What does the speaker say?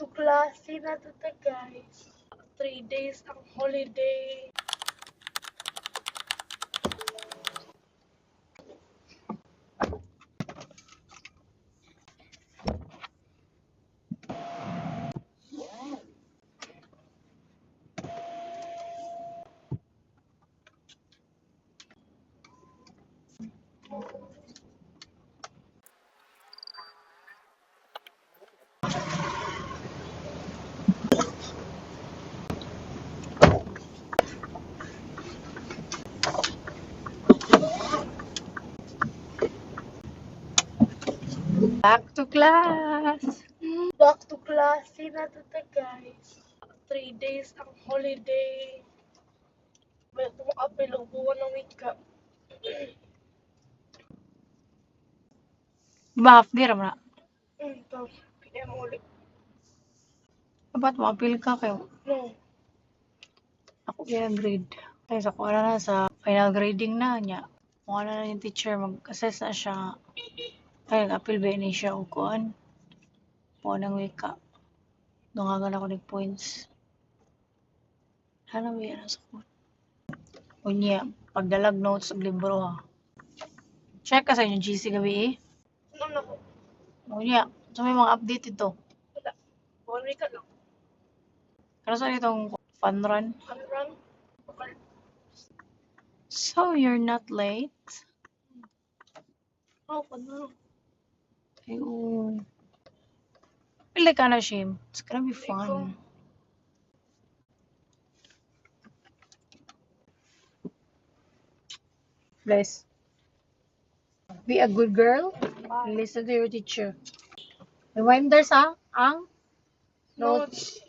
To klase na to ta guys. 3 days ang holiday. Back to class. Back to klase na to ta guys. 3 days ang holiday. May tumakapil og buwan ng wika. Half day ra man. Ito, PM ulit. Dapat mo-appeal ka kayo. No. Ako yung grade. Kaya sa kuha na sa final grading na niya. Kung ano na yung teacher, mag-assess na siya. Kaya nag-appeal ba ni siya o kuhan. Kung anong wika. Dungagan ako ng points. Ano ba yan sa kuha? Unya, pagdalag notes ng libro ha. Check ka sa inyong GC gabi eh. Ano na ko? Unya, so may mga update ito. Wala. 1 week lang. Ano sa itong fun run? Ano run? Okay. So, you're not late? Oh, ano? Ayun. Pili ka na, Shim. It's gonna be Ikaw. fun. Bless. Be a good girl. Listen to your teacher. Reminders ha? Ang notes.